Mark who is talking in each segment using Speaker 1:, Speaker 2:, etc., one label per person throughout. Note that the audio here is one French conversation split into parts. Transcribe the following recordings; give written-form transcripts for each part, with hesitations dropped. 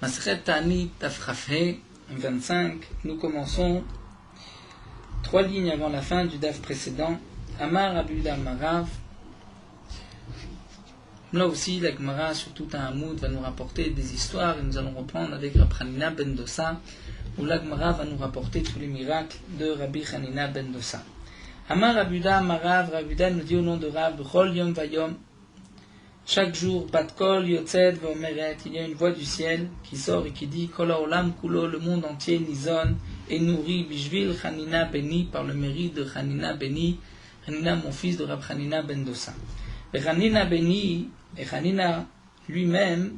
Speaker 1: Masechet Ta'anit Daf Chaf He 25, nous commençons 3 lignes avant la fin du Daf précédent. Amar Rabbi Yehuda Marav. Là aussi, la Gemara, sur tout un Hamoud, va nous rapporter des histoires et nous allons reprendre avec Rabbi Hanina ben Dosa, où la Gemara va nous rapporter tous les miracles de Rabbi Hanina ben Dosa. Amar Rabbi Yehuda Marav, Rabbi Yehuda nous dit au nom de Rab, Chol Yom Vayom, chaque jour, Bat Kol Yotzed Vomeret, il y a une voix du ciel qui sort et qui dit Kol Haolam Kulo, le monde entier nizon et nourri Bishvil Hanina Beni, par le mérite de Hanina Beni, Hanina mon fils de Rab Hanina ben Dosa. Et Hanina Beni, et Hanina lui-même,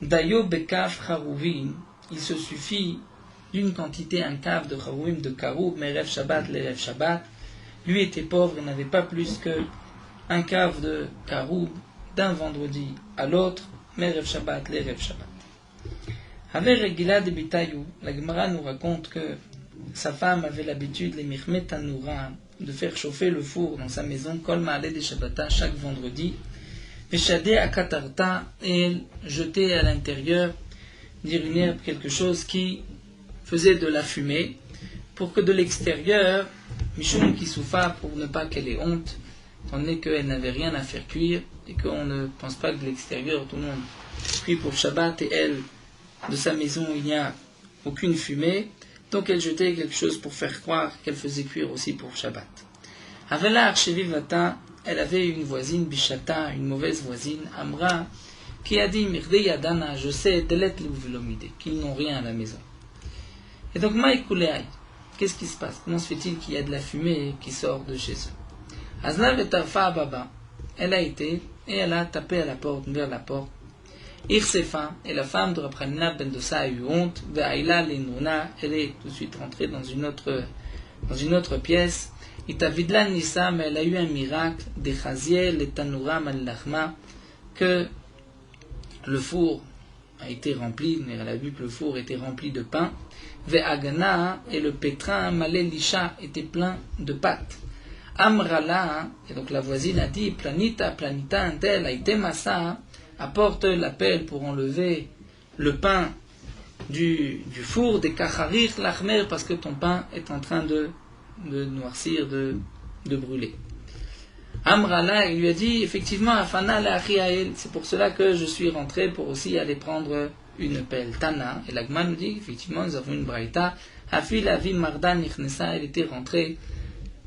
Speaker 1: Dayo Bekaf Charuvim, il se suffit d'une quantité, un cave de Charuvim de Karoub, mais Rev Shabbat, les Rev Shabbat. Lui était pauvre et n'avait pas plus que un cave de Karoub d'un vendredi à l'autre, mais Rev Shabbat, les Rev Shabbat. Avec Regila de Bitayou, la Gemara nous raconte que sa femme avait l'habitude, les Mirmet Tanoura, de faire chauffer le four dans sa maison, Kol Ma'aleh de Shabbata, chaque vendredi, Veshadeh Akatarta, et elle jetait à l'intérieur d'une herbe quelque chose qui faisait de la fumée, pour que de l'extérieur, Mishum Kisoufa, pour ne pas qu'elle ait honte, étant donné qu'elle n'avait rien à faire cuire, et qu'on ne pense pas que de l'extérieur, tout le monde prie pour Shabbat, et elle, de sa maison, il n'y a aucune fumée, donc elle jetait quelque chose pour faire croire qu'elle faisait cuire aussi pour Shabbat. Avela Archevivata, elle avait une voisine, Bishata, une mauvaise voisine, Amra, qui a dit, Mirde Yadana, je sais, Delet Leuvelomide, qu'ils n'ont rien à la maison. Et donc, Maïkouleaï, qu'est-ce qui se passe? Comment se fait-il qu'il y a de la fumée qui sort de chez eux? Aznav et Tarfa Baba, elle a été, et elle a tapé à la porte, vers la porte. Irsefa, et la femme de Rabbi Hanina ben Dosa a eu honte, Ve'aïla Lenuna, elle est tout de suite rentrée dans une autre pièce. Itavidlan Nissa, mais elle a eu un miracle, des Chaziel et Tanura Malachma, que le four a été rempli, elle a vu que le four était rempli de pain. Ve'agana, et le pétrin Malelisha était plein de pâtes. Amrala, et donc la voisine a dit, Planita, Antel, Aitemasa, apporte l'appel pour enlever le pain du four, des Kacharir Lachmer, parce que ton pain est en train de noircir, de brûler. Amrala, il lui a dit, effectivement, Afana la Achiael, c'est pour cela que je suis rentré pour aussi aller prendre une pelle. Tana, et l'Agma nous dit, effectivement, nous avons une braïta, Hafi la vi Marda Nichnesa, elle était rentrée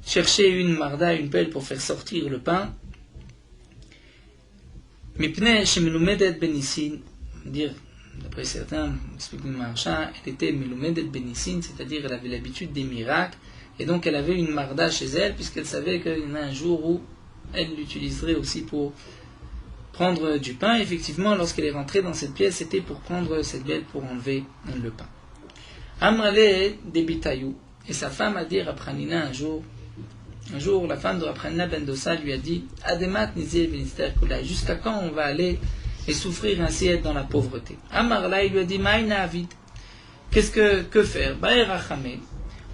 Speaker 1: chercher une marda, une pelle pour faire sortir le pain. Mipnei shemilumedet benissin, dire, d'après certains, explique le Maharsha, elle était milumedet benissin, c'est-à-dire elle avait l'habitude des miracles, et donc elle avait une marda chez elle, puisqu'elle savait qu'il y en a un jour où elle l'utiliserait aussi pour prendre du pain. Et effectivement, lorsqu'elle est rentrée dans cette pièce, c'était pour prendre cette belle pour enlever le pain. Amrale debitayou, et sa femme a dit à Rabbi Hanina un jour, la femme de Rabbi Hanina ben Dosa lui a dit, Ademat nizir venister kulai, jusqu'à quand on va aller et souffrir ainsi, être dans la pauvreté? Amarla, il lui a dit, Maïna avid, que faire? Ba'er rachamé,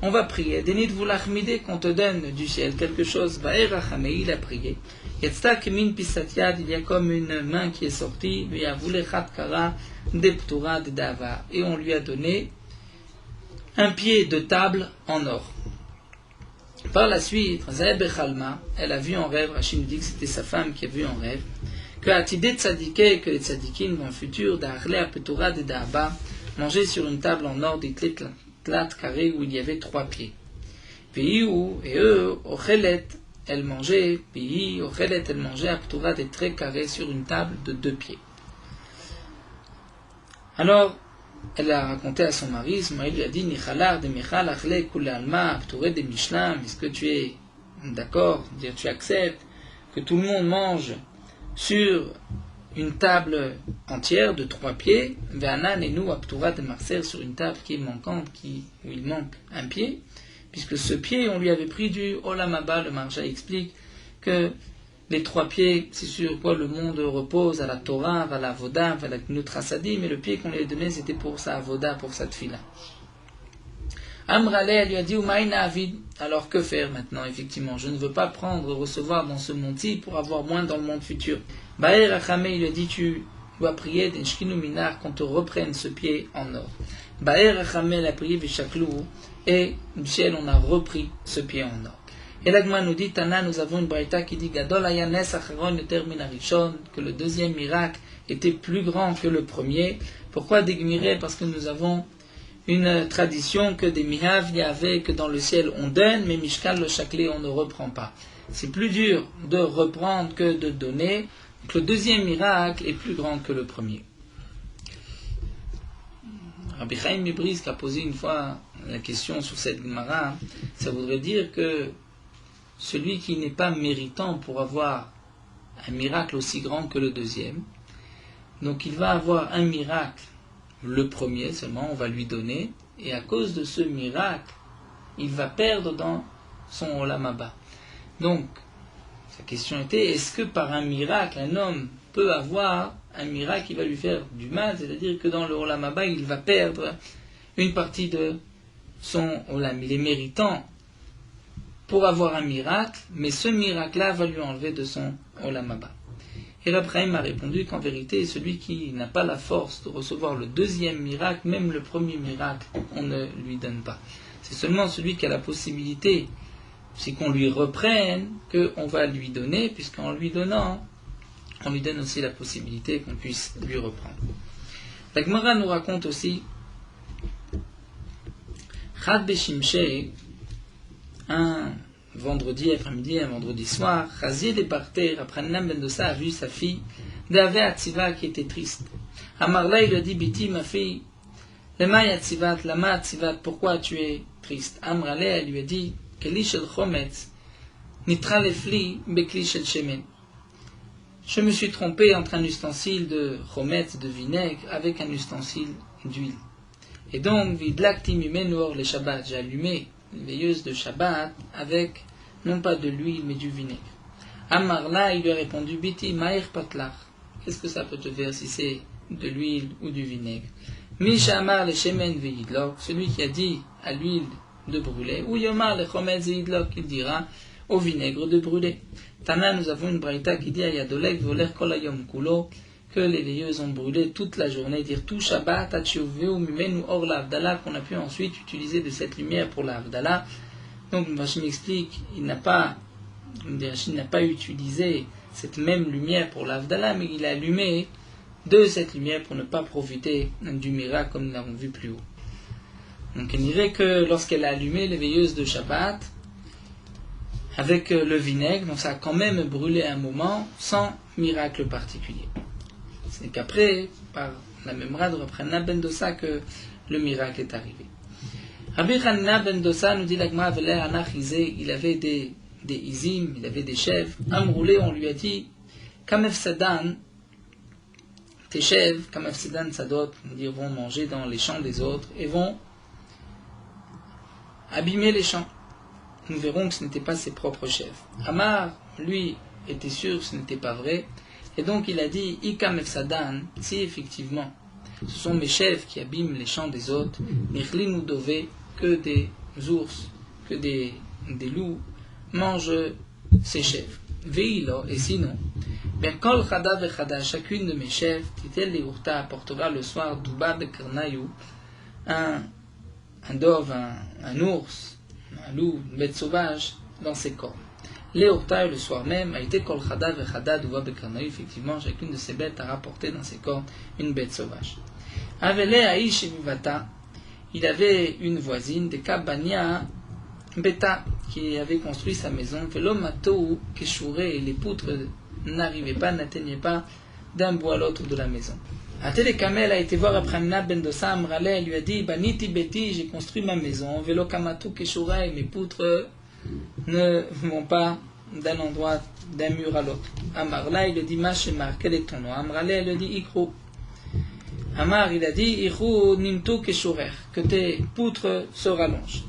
Speaker 1: on va prier, Denit voulachmide, qu'on te donne du ciel quelque chose. Ba'er rachamé, il a prié. Yetzta kemin pisatiad, il y a comme une main qui est sortie, lui a voulu chatkara, deptura de dava, et on lui a donné un pied de table en or. Par la suite, Zaeb Chalma, elle a vu en rêve, Rachid nous dit que c'était sa femme qui a vu en rêve, que Atidé Tzadike, que les Tzadikim dans le futur, d'Achle Apetura de Da'aba, mangeaient sur une table en or des tlat carré où il y avait 3 pieds. Puis et eux, Ochelet, elle mangeait, puis Ochelet, elle mangeait Apetura des traits carrés sur une table de 2 pieds. Alors, elle a raconté à son mari, son mari lui a dit, Nichalar de Michal Achle Kule Alma, Aptouré de Mishlam, est-ce que tu es d'accord, dire tu acceptes que tout le monde mange sur une table entière de 3 pieds, Ve'anan et nous Aptoura de Marser, sur une table qui est manquante, où il manque un pied, puisque ce pied, on lui avait pris du Olamaba, le Maharsha explique que les 3 pieds, c'est sur quoi le monde repose, à la Torah, à la Avoda, à la Gnut Rasadi, mais le pied qu'on lui a donné, c'était pour sa Avoda, pour sa Tfila. Amrale, elle lui a dit, Umaïna Avid, alors que faire maintenant? Effectivement, je ne veux pas recevoir dans ce monde-ci pour avoir moins dans le monde futur. Ba'er Rachamé, il lui a dit, tu doit prier d'Enshkinu Minar qu'on te reprenne ce pied en or. Ba'er Rachamel a prié Vishaklou, et du ciel on a repris ce pied en or. Et l'Agma nous dit, Tana, nous avons une braïta qui dit Gadol Ayanes Acharon Yoter Min Harishon, que le deuxième miracle était plus grand que le premier. Pourquoi d'Egmiré? Parce que nous avons une tradition que des mihav y avait, que dans le ciel on donne, mais Mishkal le Chaklé on ne reprend pas. C'est plus dur de reprendre que de donner. Donc le deuxième miracle est plus grand que le premier. Rabbi Chaim Mibrisk a posé une fois la question sur cette Gemara. Ça voudrait dire que celui qui n'est pas méritant pour avoir un miracle aussi grand que le deuxième, donc il va avoir un miracle, le premier seulement, on va lui donner, et à cause de ce miracle, il va perdre dans son Olam Haba. Donc, sa question était, est-ce que par un miracle, un homme peut avoir un miracle qui va lui faire du mal, c'est-à-dire que dans le Olam Haba, il va perdre une partie de son Olam. Il est méritant pour avoir un miracle, mais ce miracle-là va lui enlever de son Olam Haba. Et Rabbi Chaim a répondu qu'en vérité, celui qui n'a pas la force de recevoir le deuxième miracle, même le premier miracle, on ne lui donne pas. C'est seulement celui qui a la possibilité, c'est qu'on lui reprenne, qu'on va lui donner, puisqu'en lui donnant, on lui donne aussi la possibilité qu'on puisse lui reprendre. La Gemara nous raconte aussi Chad Beshimshei, un vendredi après-midi, un vendredi soir, Chazier Departer, Raphanina ben Dosa a vu sa fille, Dave Atziva, qui était triste. Amarla, il lui a dit, Biti, ma fille, Lema Yatzivat, Lama Atzivat, pourquoi tu es triste? Amrale, elle lui a dit, Keli shel chometz, nitra lefli, bekli shel shemen. Je me suis trompé entre un ustensile de chometz, de vinaigre, avec un ustensile d'huile. Et donc, vidlakti mimenu or les Shabbat, j'ai allumé une veilleuse de Shabbat avec, non pas de l'huile, mais du vinaigre. Amarla, il lui a répondu, Biti, maïr patlach. Qu'est-ce que ça peut te faire si c'est de l'huile ou du vinaigre? Misha amar le shemen veidlok, celui qui a dit à l'huile de brûler, ou yomar le chometz veidlok, il dira au vinaigre de brûler. Tana, nous avons une braïta qui dit à Yadolek voler kolayom kulo, que les veilleuses ont brûlé toute la journée, dire tout Shabbat, atchuveu mimenu or la Havdalah, qu'on a pu ensuite utiliser de cette lumière pour la Havdalah. Donc, Machim explique, il n'a pas utilisé cette même lumière pour la Havdalah, mais il a allumé de cette lumière pour ne pas profiter du miracle comme nous l'avons vu plus haut. Donc, il dirait que lorsqu'elle a allumé les veilleuses de Shabbat, avec le vinaigre, donc ça a quand même brûlé un moment sans miracle particulier. C'est qu'après, par la mémoire de Rabbi ben Dosa, que le miracle est arrivé. Rabbi ben Dosa nous dit l'Agma il avait des izim, il avait des chèvres. Amroulé, on lui a dit, Kamef Sadan, tes chèvres, Kamef Sadan Sadot, ils vont manger dans les champs des autres et vont abîmer les champs. Nous verrons que ce n'était pas ses propres chèvres. Amar, lui, était sûr que ce n'était pas vrai. Et donc il a dit, Ikam Efsadan, si effectivement ce sont mes chèvres qui abîment les champs des autres, Mirlin ou Dové, que des ours, que des loups mangent ces chèvres. Veilo, et sinon, bien Kol Chada Vechada, chacune de mes chèvres, Titel Leurta apportera le soir Duba Bekarnayou, un dove, un ours, un loup, une bête sauvage, dans ses cornes. Léortaï, le soir même, a été Kol Chada Vechada Duva Bekarnaï. Effectivement, chacune de ces bêtes a rapporté dans ses cornes une bête sauvage. Avele Aïch Vivata, il avait une voisine, de Kabania Beta, qui avait construit sa maison. Velo Matou Keshouré, et les poutres n'arrivaient pas, n'atteignaient pas d'un bout à l'autre de la maison. Atele Kamel a été voir Raphanina ben Dosa, Amrale, elle lui a dit, Baniti Beti, j'ai construit ma maison. Velo Kamatou Keshouré, et mes poutres ne vont pas d'un endroit, d'un mur à l'autre. Amarla, il a dit, Mashemar, quel est ton nom? Amrale, elle a dit, Ikrou. Amar, il a dit, Ikrou nimtu keshorer, que tes poutres se rallongent.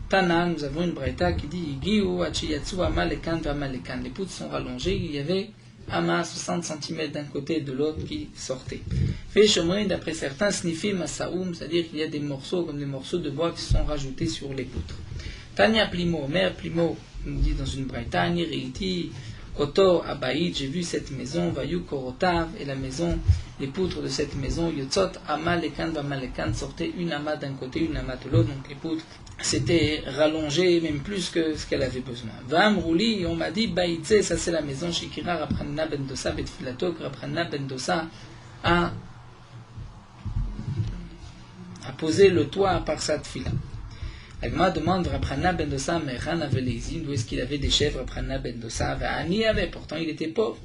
Speaker 1: Tana, nous avons une braïta qui dit, Igiu achiyatsu amalekan vamalekan. Les poutres sont rallongées, il y avait Ama 60 cm d'un côté et de l'autre qui sortaient. Fait chemin, d'après certains, snifim asaoum, c'est-à-dire qu'il y a des morceaux comme des morceaux de bois qui sont rajoutés sur les poutres. Tanya Plimo, mère Plimo, nous dit dans une braïta, Reiti, Oto Abaïd, j'ai vu cette maison, Vayu Korotav, et la maison, les poutres de cette maison, Yotzot Amalekan Vamalekan, sortaient une amas d'un côté, une amas de l'autre, donc les poutres s'étaient rallongées, même plus que ce qu'elle avait besoin. Vam Rouli, on m'a dit, Baïtse, ça c'est la maison, Shikira Rabchanina ben Dosa, Betfilato, que Rabchanina ben Dosa a posé le toit par sa tfila. La Gemara demande Rabchanina ben Dosa, Mechan avait les îles, d'où est-ce qu'il avait des chèvres, Rabchanina ben Dosa, Ani avait, pourtant il était pauvre.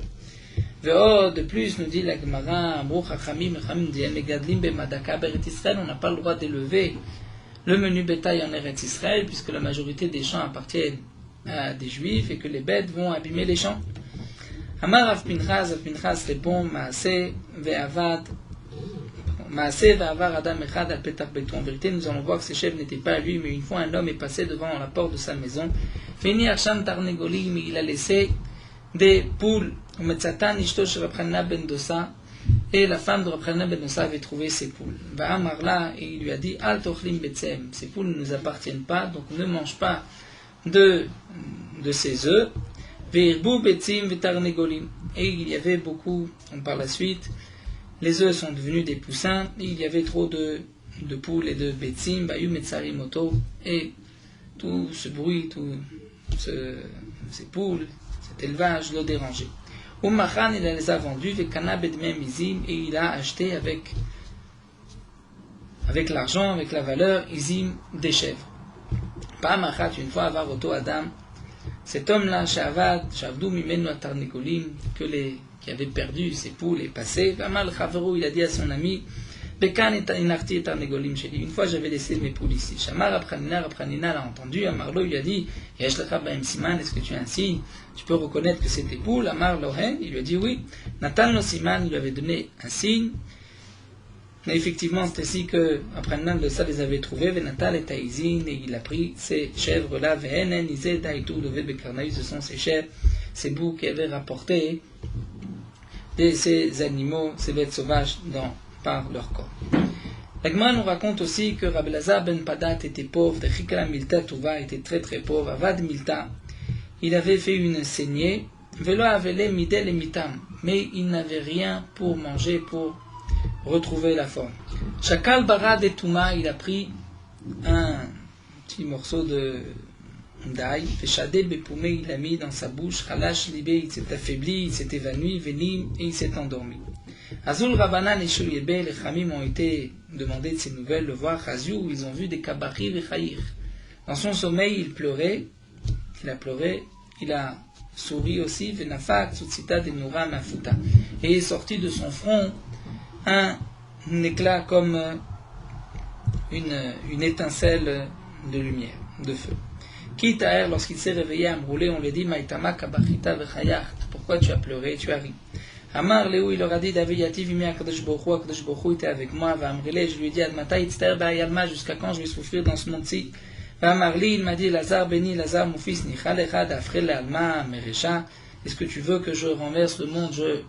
Speaker 1: De plus, nous dit la Gemara, on n'a pas le droit d'élever le menu bétail en Eretz Israël, puisque la majorité des champs appartiennent à des juifs et que les bêtes vont abîmer les champs. Amar Rav Pinchas répond, Maaseh ve'avar adam echad al petach beto. En vérité, nous allons voir que ces chefs n'étaient pas à lui, mais une fois un homme est passé devant la porte de sa maison, Feni Arsham Tarnegolim, il a laissé des poules, et la femme de Rabchanina ben Dosa avait trouvé ces poules. Et il lui a dit, Al tochlim betsem, ces poules ne nous appartiennent pas, donc ne mange pas de ces œufs. Ve'irbu betsim ve'tarnegolim. Et il y avait beaucoup, par la suite, les œufs sont devenus des poussins, et il y avait trop de poules et de betsim, bayu metzarim oto, et tout ce bruit, ces poules, cet élevage le dérangeait. Umachan, il les a vendus, et il a acheté avec l'argent, avec la valeur, izim, des chèvres. Pa'amachat, une fois, avar oto adam, cet homme-là, shavdu mimenu atarnegolim, qui avait perdu ses poules, est passé. Vamal chaveru, il a dit à son ami, Bekan inarti etarnegolim sheli. Une fois, j'avais laissé mes poules ici. Shamar Rabchanina l'a entendu. Amarlo, il a dit, Yesh lecha ba'em siman, est-ce que tu as un signe? Tu peux reconnaître que c'est tes poules. Amar lohen, il lui a dit oui. Natan lo siman, il lui avait donné un signe. Mais effectivement, c'est ainsi que Rabchanina de ça les avait trouvés. Venatal et taizin, et il a pris ces chèvres-là. Ve'enen izeh daitu love bekarnaï, ce sont ces chèvres, ces boucs qui avaient rapporté de ces animaux, ces bêtes sauvages par leur corps. La Gemara nous raconte aussi que Rabbi Elazar ben Padat était pauvre, de Chikra Milta Touva était très très pauvre, Avad Milta, il avait fait une saignée, Velo Avele Midel et Mitam, mais il n'avait rien pour manger, pour retrouver la forme. Shakal Barad et Touma, il a pris un petit morceau d'ail, Feshadé Bepoumé, il l'a mis dans sa bouche, Khalash Libé, il s'est affaibli, il s'est évanoui, Venim, et il s'est endormi. Azul Rabanan et Shuriebe, les Khamim ont été demandés de ces nouvelles, le voir Chaziou, ils ont vu des Kabachir et Chayir. Dans son sommeil, il pleurait, il a souri aussi, Venafak, Tsutsita de Noura Mafuta. Et est sorti de son front un éclat comme une étincelle de lumière, de feu. Kitaer, lorsqu'il s'est réveillé à Amroulé, on lui dit Maïtama Kabachita Vechayach, pourquoi tu as pleuré, tu as ri? Amar Léou, il leur a dit Daviyati Vimi Akadosh Borou était avec moi, va Amrele, je lui ai dit Admata Itzter Ba'ayalma, jusqu'à quand je vais souffrir dans ce monde-ci? Va Amarli, il m'a dit Lazar Beni, Lazar mon fils, Nichal Echad Afrel Alma Merecha, est-ce que tu veux que je renverse le monde, je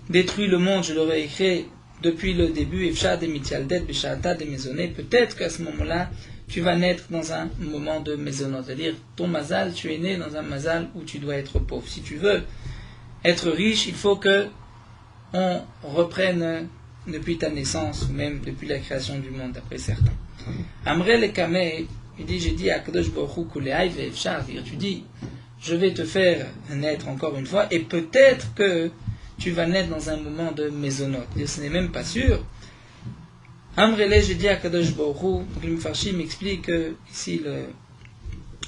Speaker 1: détruis le monde, je l'aurais écrit depuis le début, Efshad et Mitialdet, Beshata de Maisonnet, peut-être qu'à ce moment-là, tu vas naître dans un moment de maisonnot, c'est-à-dire ton mazal, tu es né dans un mazal où tu dois être pauvre. Si tu veux être riche, il faut que on reprenne depuis ta naissance, ou même depuis la création du monde, d'après certains. Amrel et Kameh, il dit, j'ai dit à Kadosh Baruch Hu Kuleai ve'efshar, tu dis, je vais te faire naître encore une fois, et peut-être que tu vas naître dans un moment de maisonnot. Ce n'est même pas sûr. Amrele, j'ai dit à Kadosh Baruch Hu, donc le Mefarshim m'explique que ici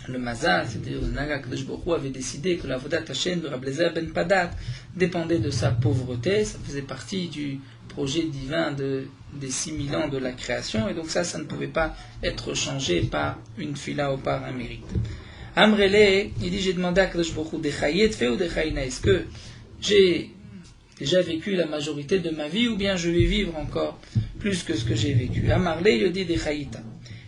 Speaker 1: le Mazal, c'est-à-dire le Naga Kadosh Baruch Hu avait décidé que la Avodat Hashem de Rabbi Elazar ben Padat dépendait de sa pauvreté, ça faisait partie du projet divin des 6000 ans de la création, et donc ça ne pouvait pas être changé par une fila ou par un mérite. Amrele, il dit, j'ai demandé à Kadosh Baruch Hu, Dechayet fait ou Dechaïna, est-ce que j'ai déjà vécu la majorité de ma vie, ou bien je vais vivre encore plus que ce que j'ai vécu. Amarle, il dit Dechaïta.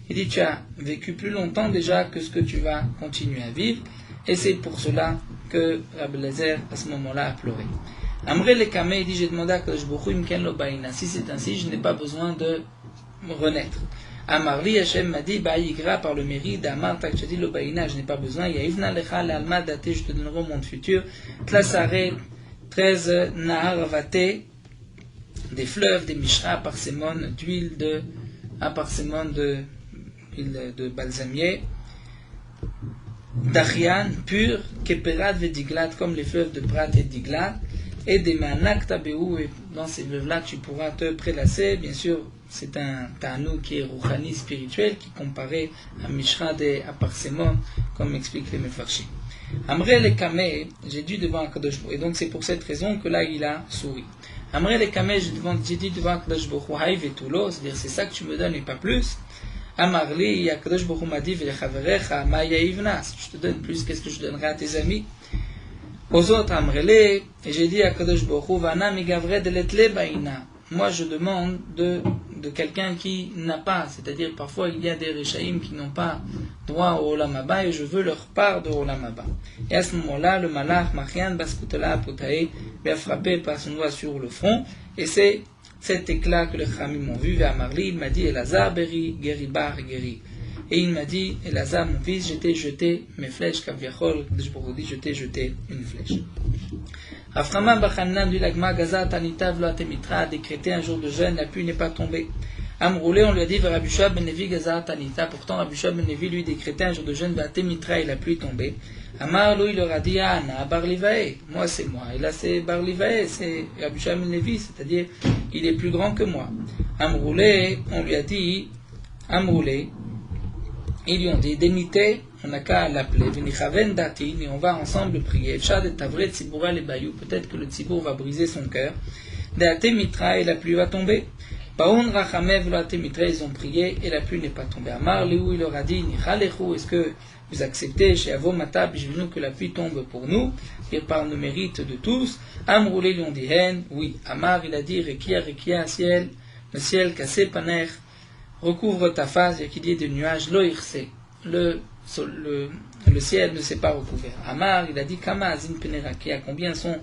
Speaker 1: Il dit, tu as vécu plus longtemps déjà que ce que tu vas continuer à vivre, et c'est pour cela que Rabbi Elazar, à ce moment-là, a pleuré. Amrele le Kameh, il dit, j'ai demandé à Kadosh Baruch Hu, Imken lo baïna. Si c'est ainsi, je n'ai pas besoin de renaître. Amarli, Hachem m'a dit, Baïgra par le mérite, Amar Takchadi lo Baïna, je n'ai pas besoin, Yaivna lecha l'alma date, je te donnerai au monde futur, Tlasare, 13 Nahar Vate, des fleuves, des mishra, parsemone, d'huile de, parsemone d'huile de balsamier, d'Arian, pur, Keperat Vediglat, comme les fleuves de Prat et Diglat, et des manak tabéou, et dans ces fleuves-là, tu pourras te prélasser, bien sûr. C'est un ta'anou qui est rouhani spirituel, qui comparé à Mishra et à Parsemon, comme expliquent les Mefarshim. Amre le Kameh, j'ai dit devant Akadosh Baruch Hu, et donc c'est pour cette raison que là il a souri. Amre le Kameh, j'ai dit devant Akadosh Baruch Hu, Haïv et Toulo, c'est-à-dire c'est ça que tu me donnes et pas plus. Amarli, Akadosh Baruch Hu m'a dit, Velechaverecha, ma yaivna, si je te donne plus, qu'est-ce que je donnerai à tes amis? Aux autres, Amrele, et j'ai dit à Akadosh Baruch Hu, Vana migavre de letle baina. Moi, je demande de quelqu'un qui n'a pas, c'est-à-dire parfois il y a des Réchaïm qui n'ont pas droit au Olam Haba et je veux leur part de Olam Haba. Et à ce moment-là, le Malach, Machian, Baskutala, Potae, lui a frappé par son doigt sur le front et c'est cet éclat que les Khamim ont vu. Vers Marli, il m'a dit, Elazar, Beri, Geri, Bar, Geri. Et il m'a dit, Elazar, mon fils, je t'ai jeté mes flèches, Kaviachol, je t'ai jeté une flèche. Aframa Bachanam du Lagma Gaza Tanita Vloatemitra a décrété un jour de jeûne, la pluie n'est pas tombée. Amroulé, on lui a dit vers Rabbi Ben Levi Gaza Tanita, pourtant Rabbi Ben Levi lui décrétait un jour de jeûne, Vloatemitra et la pluie tombée. Amar lui il leur a dit, Ana Barlivae, moi c'est moi, et là c'est Barlivae, c'est Rabbi Ben Levi, c'est-à-dire il est plus grand que moi. Amroulé, on lui a dit, Amroulé, ils lui ont dit, Démité, on n'a qu'à l'appeler, Venichaven Datin, et on va ensemble prier. Chad et Tavret Tzibura les Bayou, peut-être que le Tzibour va briser son cœur. Deate Mitra, et la pluie va tomber. Paoun Rachamev Loate Mitra, ils ont prié, et la pluie n'est pas tombée. Amar Léou, il leur a dit, Nichalechu, est-ce que vous acceptez chez Avomata, Bishvinu, que la pluie tombe pour nous, et par le mérite de tous? Amroulé, lui ont dit, Hen, oui. Amar, il a dit, Rekia, ciel, le ciel, Kassé Paner, recouvre ta face, et qu'il y ait des nuages, Loirse, le ciel ne s'est pas recouvert. Amar, il a dit, Kama Azin Penerakia, combien sont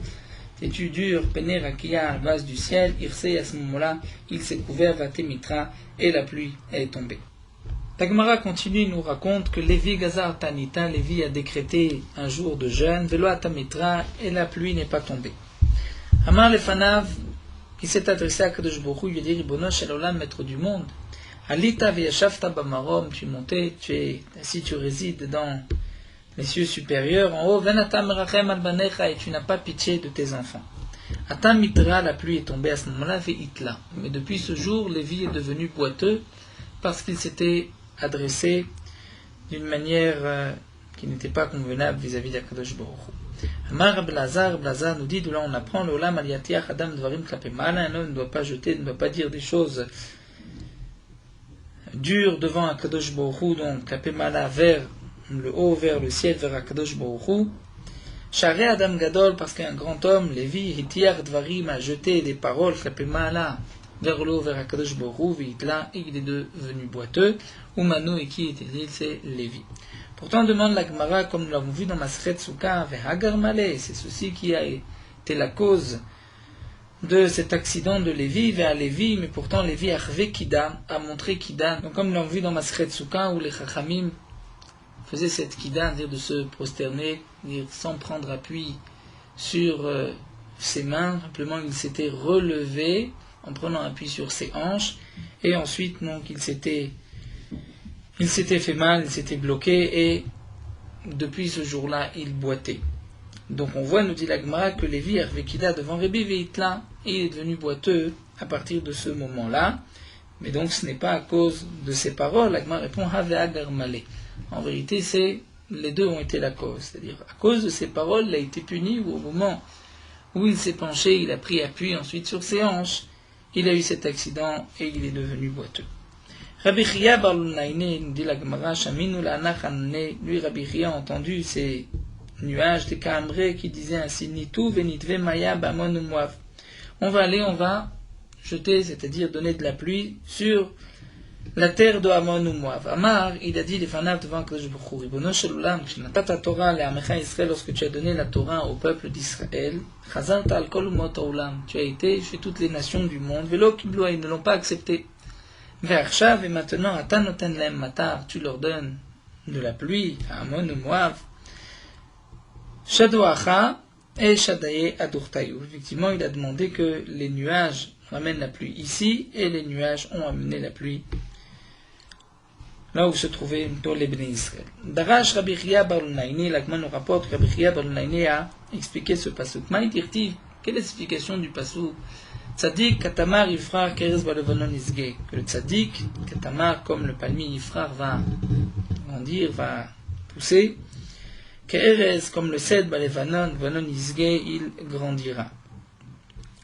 Speaker 1: têtus durs, Penerakia, à la base du ciel, Irse, à ce moment-là, il s'est couvert, Vatemitra, et la pluie est tombée. Tagmara continue, il nous raconte que Lévi Gazar Tanita, Lévi a décrété un jour de jeûne, Velo Atamitra, et la pluie n'est pas tombée. Amar Lefanav, qui s'est adressé à Kadosh Baruch Hu, il lui a dit, Ribono Shel Olam, maître du monde, Alita v'yashavta bamarom, tu es monté, si tu résides dans les cieux supérieurs, en haut, venata merachem al banecha, et tu n'as pas pitié de tes enfants. Ata mitra, la pluie est tombée à ce moment-là, ve'itla. Mais depuis ce jour, Lévi est devenu boiteux, parce qu'il s'était adressé d'une manière qui n'était pas convenable vis-à-vis d'Akadosh Baruch Hu. Amar Blazar nous dit, de là on apprend, l'olam aliyatiach adam dvarim klapemala, un homme ne doit pas jeter, ne doit pas dire des choses dur devant Akadosh Baruch Hu, donc Kapemala vers le haut, vers le ciel, vers Akadosh Baruch Hu. Share Adam Gadol, parce qu'un grand homme, Lévi, Hitiar Dvarim, a jeté des paroles, Kapemala, vers le haut, vers Akadosh Baruch Hu, Vitla, et il est devenu boiteux. Umanu, et qui était-il? C'est Lévi. Pourtant, demande la Gemara, comme nous l'avons vu dans Masret Souka, Hagar Malé, c'est ceci qui a été la cause de cet accident de Lévi vers Lévi, mais pourtant Lévi a montré Kida. Donc comme nous l'avons vu dans Masret Souka, où les Chachamim faisaient cette Kida, c'est-à-dire de se prosterner, sans prendre appui sur ses mains, simplement il s'était relevé en prenant appui sur ses hanches, et ensuite donc il s'était fait mal, il s'était bloqué, et depuis ce jour-là il boitait. Donc on voit, nous dit la Gemara, que Lévi a Kida devant Rébi Veitla, et il est devenu boiteux à partir de ce moment-là. Mais donc ce n'est pas à cause de ses paroles. La Gemara répond Have Agar Malé. En vérité, les deux ont été la cause. C'est-à-dire, à cause de ses paroles, il a été puni, ou au moment où il s'est penché, il a pris appui ensuite sur ses hanches, il a eu cet accident et il est devenu boiteux. Rabbi Chia Bar Lunaïne, nous dit la Gemara, Shaminu La'anach Hanne, lui Rabbi Chia a entendu ces nuages des Kahamré qui disaient ainsi Nitu venitve maya bamon ou moav. On va jeter, c'est-à-dire donner de la pluie sur la terre de Amon ou Moav. Amar, il a dit les fanav devant Kadosh Baruch Hu, Ribono shel olam, kshenatata Torah le'amecha Israël, lorsque tu as donné la Torah au peuple d'Israël, chazarta al kol umot ha'olam, tu as été chez toutes les nations du monde, velo kiblu, ils ne l'ont pas accepté. Ve'arshav, et maintenant, ata noten lem matar, tu leur donnes de la pluie, à Amon ou Moav. Shadoacha et Shadaye Adurtayu. Effectivement, il a demandé que les nuages ramènent la pluie ici, et les nuages ont amené la pluie là où se trouvait dans les Bnei Israël. Darash Rabbi Chia bar Lunaini, l'Agman nous rapporte que Rabbi Chia bar Lunaini a expliqué ce pasuk. Maïtirtiv, quelle est l'explication du pasuk? Tzadik katamar yifrar keres balevanon isge. Que le tzadik katamar, comme le palmier yifrar, va grandir, va pousser. Keres, comme le cèdre balevanon isge, il grandira.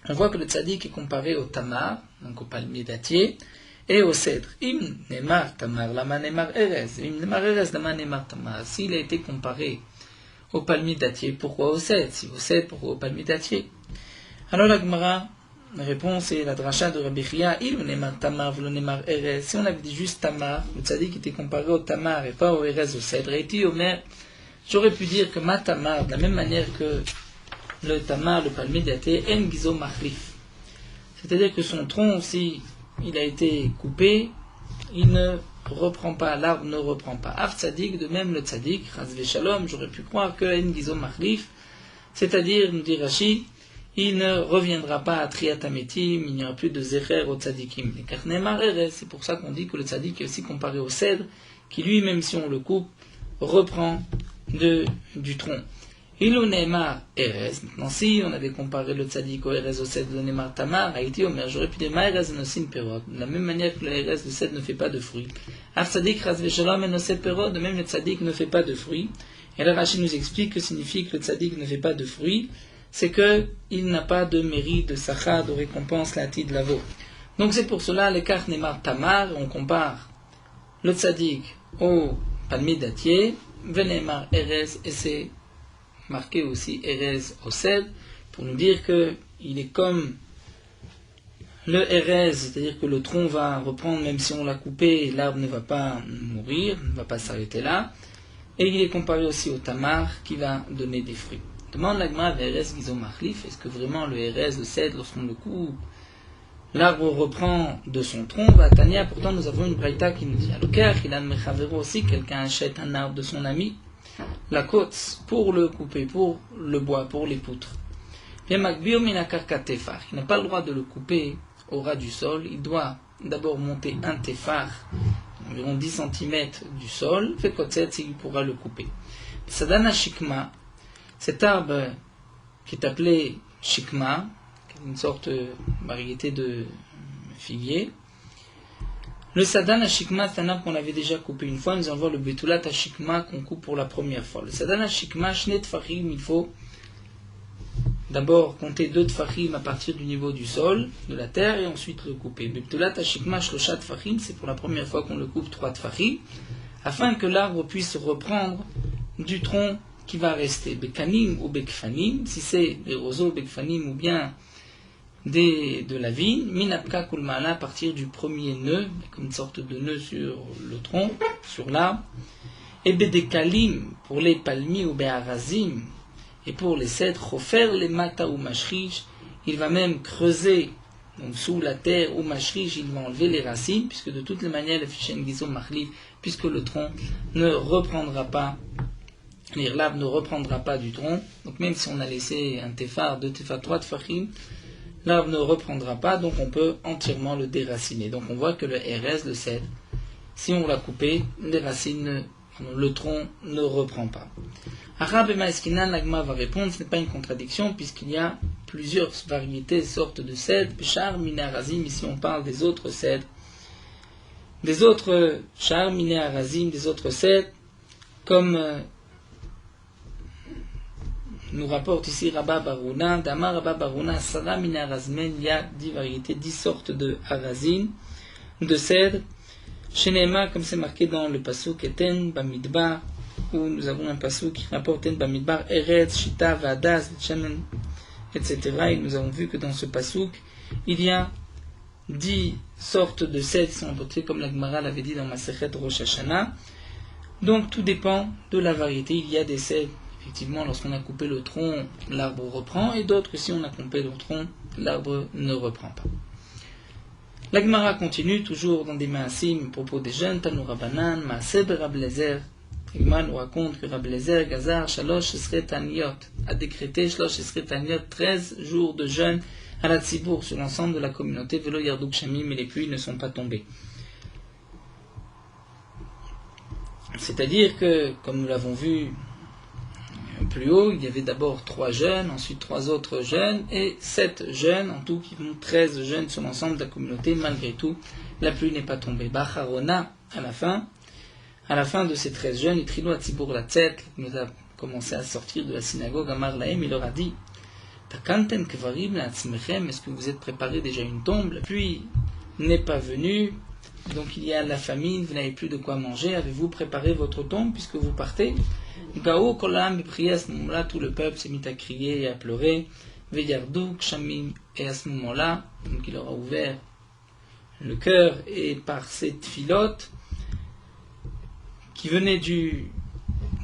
Speaker 1: On voit que le tzadik est comparé au tamar, donc au palmier dattier, et au cèdre. Im nemar tamar, lama nemar erez. Im nemar erez, lama nemar tamar. S'il a été comparé au palmier dattier, pourquoi au cèdre? Si au cèdre, pourquoi au palmier dattier? Alors la Gemara, la réponse est la dracha de Rabbi Chia. Il nemar tamar, v'lo nemar erez. Si on avait dit juste tamar, le tzadik était comparé au tamar et pas au erez, au cèdre. Et dit Omer, j'aurais pu dire que ma tamar, de la même manière que le tamar, le palmier dattier, en gizo machlif. C'est-à-dire que son tronc aussi, il a été coupé, il ne reprend pas, l'arbre ne reprend pas. Av tzadik, de même le tzadik, razve shalom, j'aurais pu croire que en gizo machlif, c'est-à-dire, nous dit Rashi, il ne reviendra pas à triatametim, il n'y aura plus de zecher au tzadikim. Les karnemar erez, c'est pour ça qu'on dit que le tzadik est aussi comparé au cèdre, qui lui, même si on le coupe, reprend du tronc. Il ou Neymar Erez. Maintenant, si on avait comparé le tzadik au Erez au cèdre de Neymar Tamar, a été Omer, j'aurais pu dire Ma Erez nosin perot. De la même manière que le Erez, le cèdre ne fait pas de fruits. Af tzadik razve shalom enoset perot, de même le tzadik ne fait pas de fruits. Et là, Rachid nous explique que signifie que le tzadik ne fait pas de fruits, c'est que il n'a pas de mérite, de sacha, de récompense, l'ati de lavo. Donc c'est pour cela, l'écart Neymar Tamar, on compare le tzadik au palmier dattier, Veneymar Erez, et c'est marqué aussi Erez au cèdre, pour nous dire que il est comme le Erez, c'est-à-dire que le tronc va reprendre, même si on l'a coupé, l'arbre ne va pas mourir, ne va pas s'arrêter là, et il est comparé aussi au tamar, qui va donner des fruits. Demande la Gemara, Erez gizo machlif, est-ce que vraiment le Erez, le cèdre, lorsqu'on le coupe, l'arbre reprend de son tronc? Tania, pourtant nous avons une braïta qui nous dit, Aloker, il a de mechavero aussi, quelqu'un achète un arbre de son ami, la côte, pour le couper, pour le bois, pour les poutres. Il n'a pas le droit de le couper au ras du sol, il doit d'abord monter un tefar, environ 10 cm du sol, fait kotset, il pourra le couper. Sadana shikma, cet arbre qui est appelé shikma, une sorte de variété de figuier. Le sadan hashikma, c'est un arbre qu'on avait déjà coupé une fois. Nous allons voir le betulat hashikma qu'on coupe pour la première fois. Le sadan hashikma, shnet tfachim, il faut d'abord compter 2 tfachim à partir du niveau du sol, de la terre, et ensuite le couper. Le betulat hashikma, shlosha tfachim, c'est pour la première fois qu'on le coupe 3 tfachim, afin que l'arbre puisse reprendre du tronc qui va rester. Bekanim ou bekfanim, si c'est des roseaux bekfanim ou bien de la vigne, minapka kulmala, à partir du premier nœud, comme une sorte de nœud sur le tronc, sur l'arbre, et bedekalim, pour les palmiers ou be'arazim, et pour les cèdres, chofer les mata ou mashrish, il va même creuser, donc sous la terre ou mashrish, il va enlever les racines, puisque de toutes les manières, le fichen gizo machlif, puisque le tronc ne reprendra pas, l'arbre ne reprendra pas du tronc, donc même si on a laissé un tefar, 2 tefar, 3 tefachim, l'arbre ne reprendra pas, donc on peut entièrement le déraciner. Donc on voit que le Erez, le cèdre, si on l'a coupé, les racines, le tronc ne reprend pas. Arab et Maïskinan, l'Agma va répondre, ce n'est pas une contradiction, puisqu'il y a plusieurs variétés, sortes de cèdres, Char, Minéarazim, ici on parle des autres cèdres, des autres Char, Minéarazim, des autres cèdres, comme nous rapporte ici Rabba Barouna, Dama Rabba Barouna, Sara Mina Arazmen, il y a 10 variétés, 10 sortes de harazin, de cèdres. Shenema, comme c'est marqué dans le pasuk Eten Bamidbar, où nous avons un pasuk qui rapporte Eten Bamidbar, Eretz, Shita, Vadas, Shemen, etc. Et nous avons vu que dans ce pasuk, il y a 10 sortes de cèdres qui sont apportées, comme la Gemara l'avait dit dans Masechet Rosh Hashanah. Donc tout dépend de la variété. Il y a des cèdres, effectivement, lorsqu'on a coupé le tronc, l'arbre reprend, et d'autres, si on a coupé le tronc, l'arbre ne reprend pas. La Gemara continue, toujours dans des Maasim, à propos des jeunes, Tanu Rabbanan, Maaseh Rab Lezer. La Gemara nous raconte que Rab Lezer, Gazar, Shalosh Esret Taniot, a décrété Shalosh Esret Taniot, 13 jours de jeûne à la Tzibour, sur l'ensemble de la communauté, Velo Yarduk Shamim, mais les pluies ne sont pas tombées. C'est-à-dire que, comme nous l'avons vu plus haut, il y avait d'abord 3 jeûnes, ensuite 3 autres jeûnes, et 7 jeûnes, en tout qui font 13 jeûnes sur l'ensemble de la communauté. Malgré tout, la pluie n'est pas tombée. Bacharona, à la fin de ces 13 jeûnes, il trilo à Tzibour la Tzet, nous a commencé à sortir de la synagogue, Amar Lahem, il leur a dit, Takanten Kvarim la Tzmechem, est-ce que vous êtes préparé déjà une tombe? La pluie n'est pas venue, donc il y a la famine, vous n'avez plus de quoi manger, avez-vous préparé votre tombe puisque vous partez? Gao Kolam, et à ce moment-là, tout le peuple s'est mis à crier et à pleurer. Veyarduk Shamim, et à ce moment-là, donc il aura ouvert le cœur, et par cette filote qui venait du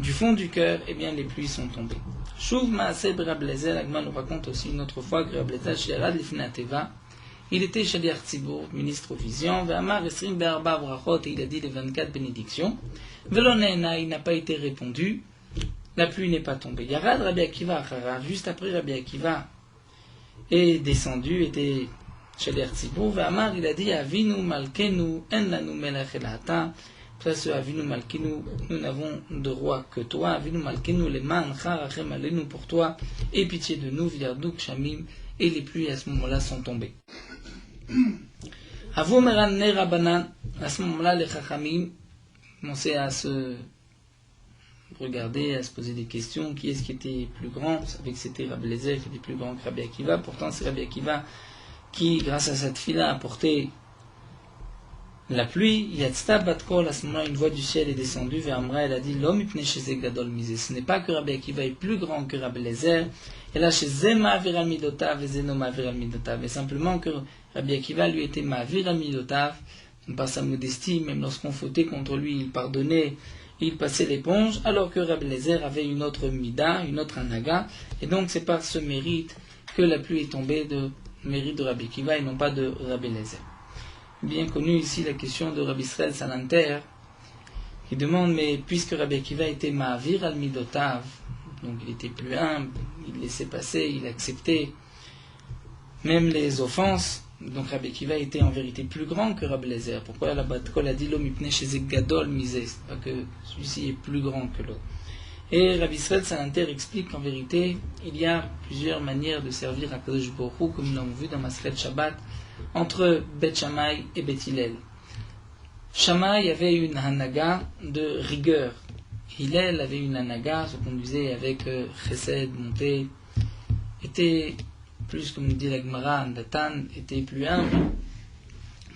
Speaker 1: fond du cœur, eh bien les pluies sont tombées. Shuv Maaseh Rab Lezer, l'Agma nous raconte aussi une autre fois que Rab Lezer Shiarad Lifnei Teva, il était Shaliach Tzibour, ministre aux visions, Ve'amar Esrim Be'arba Brachot, et il a dit les 24 bénédictions. Velo Ne'ena, il n'a pas été répondu, la pluie n'est pas tombée. Yarad Rabbi Akiva Acharav, juste après Rabbi Akiva est descendu, était Shaliach Tzibour, Ve'amar, il a dit Avinu Malkenu, En Lanu Melech Elata, place Avinu Malkenu, nous n'avons de roi que toi, Avinu Malkenu, Leman Charachem Alenu pour toi, et pitié de nous, Viarduk Shamim, et les pluies à ce moment-là sont tombées. Avo Meran Ne Rabbanan, à ce moment-là, les Chachamim commençaient à se regarder, à se poser des questions. Qui est-ce qui était plus grand? Vous savez que c'était Rab Lezer qui était plus grand que Rabbi Akiva. Pourtant, c'est Rabbi Akiva qui, grâce à cette fila, a apporté la pluie. Yatzta bat kol, à ce moment-là, une voix du ciel est descendue vers Amra. Elle a dit L'homme ipne chez Gadol misé. Ce n'est pas que Rabbi Akiva est plus grand que Rabbi Lezer. Et là, chez Zema Avira Midotav et Zeno Avira Midotav. Et simplement que Rabbi Akiva lui était Ma'avira Midotav, par sa modestie, même lorsqu'on fautait contre lui, il pardonnait, il passait l'éponge, alors que Rabbi Lezer avait une autre Mida, une autre Anaga, et donc c'est par ce mérite que la pluie est tombée de mérite de Rabbi Akiva et non pas de Rabbi Lezer. Bien connu ici la question de Rabbi Israël Salanter, qui demande, mais puisque Rabbi Akiva était Ma'avir al Midotav, donc il était plus humble, il laissait passer, il acceptait même les offenses, donc Rabbi Akiva était en vérité plus grand que Rabbi Lezer. Pourquoi la Bat-Kol a dit l'homme ipne chez Gadol misé, c'est pas que celui-ci est plus grand que l'autre. Et Rabbi Israël Salanter explique qu'en vérité, il y a plusieurs manières de servir à Kadosh Baruch Hu, comme nous l'avons vu dans Maseret Shabbat, entre Bet Shammai et Bet Hillel. Shammai avait une hanaga de rigueur. Hillel avait une hanaga, se conduisait avec chesed, bonté, était plus, comme nous dit la Gemara, Datan était plus humble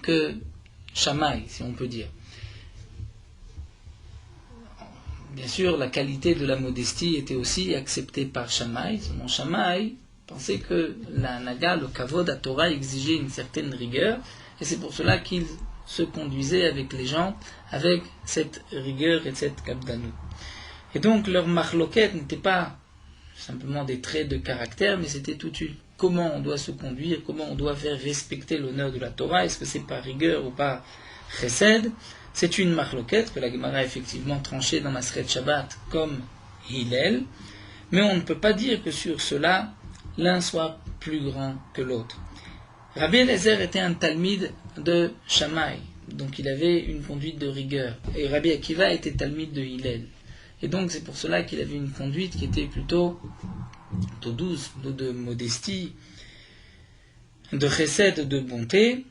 Speaker 1: que Shammai, si on peut dire. Bien sûr, la qualité de la modestie était aussi acceptée par Shammai. Seulement Shammai pensait que la hanaga, le kavod à Torah, exigeait une certaine rigueur, et c'est pour cela qu'il se conduisait avec les gens avec cette rigueur et cette kabdanou. Et donc leur marloquette n'était pas simplement des traits de caractère, mais c'était tout comment on doit se conduire, comment on doit faire respecter l'honneur de la Torah, est-ce que c'est par rigueur ou par chesed. C'est une marloquette que la Gemara a effectivement tranchée dans Maseret Shabbat comme Hillel, mais on ne peut pas dire que sur cela, l'un soit plus grand que l'autre. Rabbi Eliezer était un talmid de Shammai, donc il avait une conduite de rigueur. Et Rabbi Akiva était talmid de Hillel. Et donc c'est pour cela qu'il avait une conduite qui était plutôt douce, de modestie, de chesed, de bonté,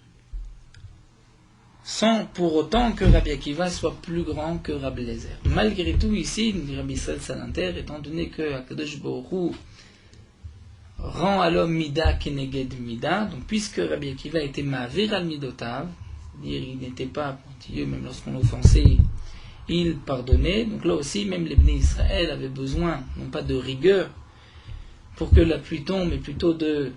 Speaker 1: sans pour autant que Rabbi Akiva soit plus grand que Rabbi Eliezer. Malgré tout, ici, Rabbi Israël Salanter, étant donné que Akadosh Baruch Hu rend à l'homme Mida keneged Mida, donc puisque Rabbi Akiva était Ma'avir al Midotav, c'est-à-dire il n'était pas pointilleux, même lorsqu'on l'offensait, il pardonnait. Donc là aussi, même les Bnei Israël avaient besoin, non pas de rigueur, pour que la pluie tombe, mais plutôt de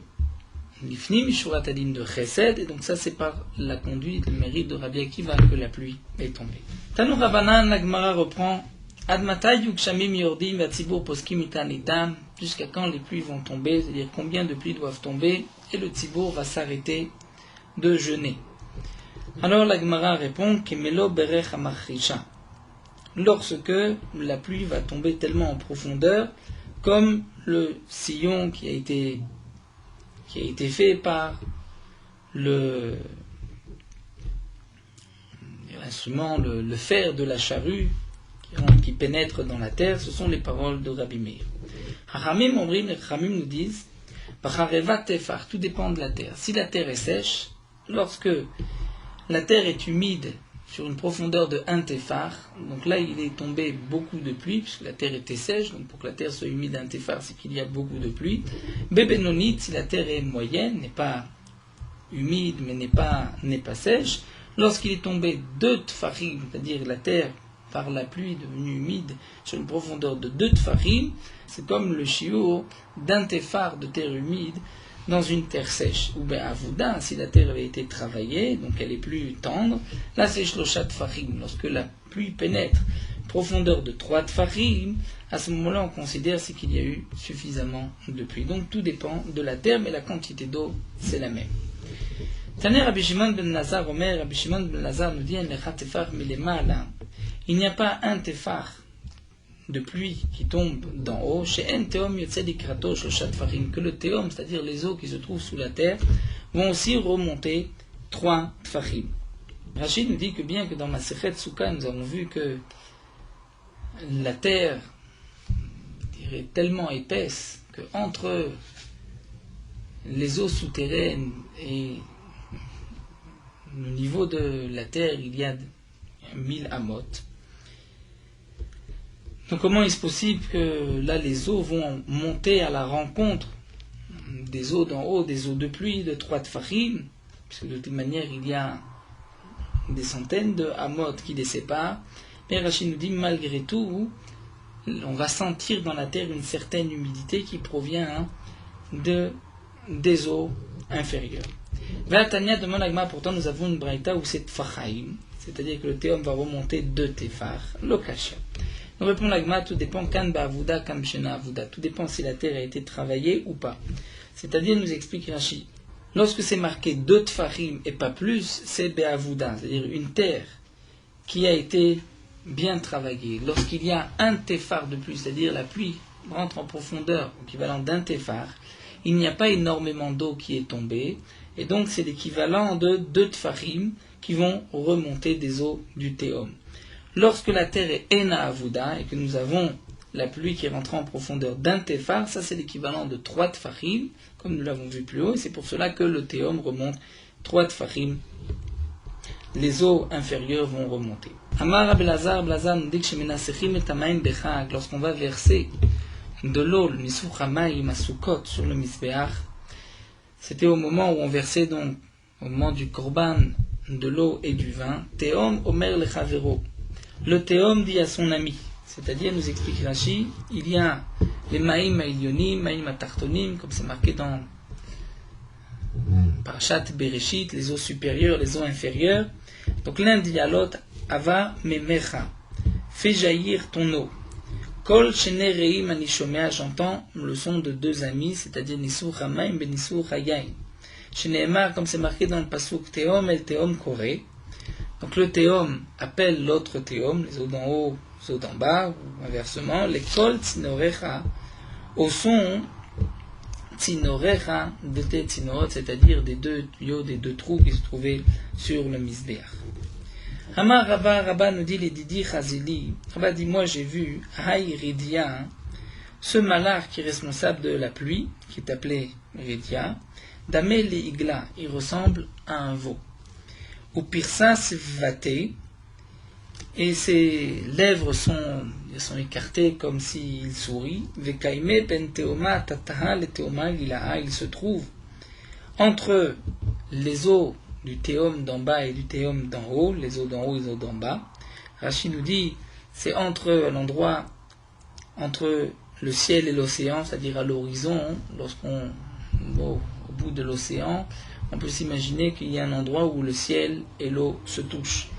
Speaker 1: Lifnim, Shuratadim, de Chesed, et donc ça c'est par la conduite, le mérite de Rabbi Akiva que la pluie est tombée. Tanu Rabbanan, la Gemara reprend Admatay yukshamim yordim vatzibur poskim itanitam, jusqu'à quand les pluies vont tomber, c'est-à-dire combien de pluies doivent tomber, et le tzibour va s'arrêter de jeûner. Alors la Gemara répond Kemelo berech amachrisha. Lorsque la pluie va tomber tellement en profondeur, comme le sillon qui a été fait par l'instrument, le fer de la charrue qui pénètre dans la terre, ce sont les paroles de Rabbi Meir. Les Chachamim nous disent Bachareva tefar, tout dépend de la terre. Si la terre est sèche, lorsque la terre est humide sur une profondeur de 1 tefar, donc là il est tombé beaucoup de pluie, puisque la terre était sèche, donc pour que la terre soit humide 1 tefar, c'est qu'il y a beaucoup de pluie. Bebenonit, si la terre est moyenne, n'est pas humide, mais n'est pas sèche, lorsqu'il est tombé 2 tfarim, c'est-à-dire la terre par la pluie devenue humide sur une profondeur de 2 tfarim, c'est comme le shiur d'un tefar de terre humide dans une terre sèche. Ou bien avouda, si la terre avait été travaillée, donc elle est plus tendre, là c'est shlosha tfarim. Lorsque la pluie pénètre profondeur de 3 tfarim, à ce moment-là on considère c'est qu'il y a eu suffisamment de pluie. Donc tout dépend de la terre, mais la quantité d'eau c'est la même. Taner Rabbi Shimon ben Lazar Omer, Rabbi Shimon ben Lazar nous dit il n'y a pas un tefar de pluie qui tombe d'en haut, que le théum, c'est-à-dire les eaux qui se trouvent sous la terre, vont aussi remonter 3 tfachim. Rachid nous dit que bien que dans ma Masechet Souka, nous avons vu que la terre est tellement épaisse que entre les eaux souterraines et le niveau de la terre, il y a 1000 amot. Donc comment est-ce possible que là les eaux vont monter à la rencontre des eaux d'en haut, des eaux de pluie de 3 tfachim, puisque de toute manière il y a des centaines de amot qui les séparent. Mais Rachid nous dit malgré tout, on va sentir dans la terre une certaine humidité qui provient des eaux inférieures. Tania demande à Gma, pourtant nous avons une braïta où c'est tfachaim, c'est-à-dire que le théum va remonter 2 tefar, lokasha. Nous répond l'agma, tout dépend kan ba'avuda, kan b'shena avuda. Tout dépend si la terre a été travaillée ou pas. C'est-à-dire, nous explique Rashi, lorsque c'est marqué 2 tfarim et pas plus, c'est be'avuda, c'est-à-dire une terre qui a été bien travaillée. Lorsqu'il y a 1 tefar de plus, c'est-à-dire la pluie rentre en profondeur, équivalent d'1 tefar, il n'y a pas énormément d'eau qui est tombée, et donc c'est l'équivalent de 2 tfarim qui vont remonter des eaux du théum. Lorsque la terre est ena avuda et que nous avons la pluie qui est rentrée en profondeur d'1 tefar, ça c'est l'équivalent de 3 tfachim, comme nous l'avons vu plus haut, et c'est pour cela que le théum remonte 3 tfachim. Les eaux inférieures vont remonter. Amar Abelazar, Blazar nous dit que chez Menasechim et Tamaim Bechag, lorsqu'on va verser de l'eau, le Misuch Hamayim Asukot sur le Misbeach, c'était au moment où on versait donc, au moment du Korban, de l'eau et du vin, Théom Omer Lechavero. Le théom dit à son ami, c'est-à-dire, nous explique Rashi, il y a les maïm ailyonim, maïm atartonim, comme c'est marqué dans Parashat Bereshit, les eaux supérieures, les eaux inférieures. Donc l'un dit à l'autre, Ava memecha, fais jaillir ton eau. Kol shene reim anishomea, j'entends le son de 2 amis, c'est-à-dire Nisur Hamaim ben Nisur Hayaim. Sheneemar, comme c'est marqué dans le pasuk Théom el Théom Koré. Donc le théom appelle l'autre théom, les eaux d'en haut, les eaux d'en bas, ou inversement, les kol tsinorecha, au son tsinorecha de tes tzinorot, c'est-à-dire des 2 tuyaux, des 2 trous qui se trouvaient sur le misbeach. Hamar Rabba nous dit les Didi Chazili. Rabba dit, moi j'ai vu Haï Ridia, ce malach qui est responsable de la pluie, qui est appelé Ridia, Damé le Igla, il ressemble à un veau. Ou Pirsas Vaté, et ses lèvres sont écartées comme s'il sourit. Vekaime ben Teoma Tataha le Teoma Gilaha, il se trouve entre les eaux du théum d'en bas et du théum d'en haut, les eaux d'en haut et les eaux d'en bas. Rachid nous dit, c'est entre l'endroit, entre le ciel et l'océan, c'est-à-dire à l'horizon, lorsqu'on va au bout de l'océan, on peut s'imaginer qu'il y a un endroit où le ciel et l'eau se touchent.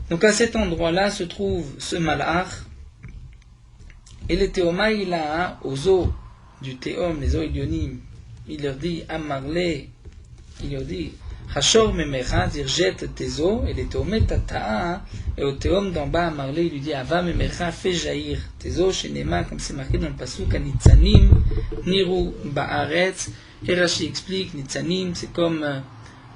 Speaker 1: Donc à cet endroit-là se trouve ce malach, et le théoma il a aux eaux du théum, les eaux ilionim, il leur dit Amarle, il leur dit Hashor memecha, dire jette tes eaux, et les teomet tata'a, et au théom d'en bas, Marley, il lui dit Ava memecha, fais jaillir tes eaux, chez Nema, comme c'est marqué dans le pasuk, Nitzanim, Niru ba'aretz. Et Rashi explique, Nitzanim, c'est comme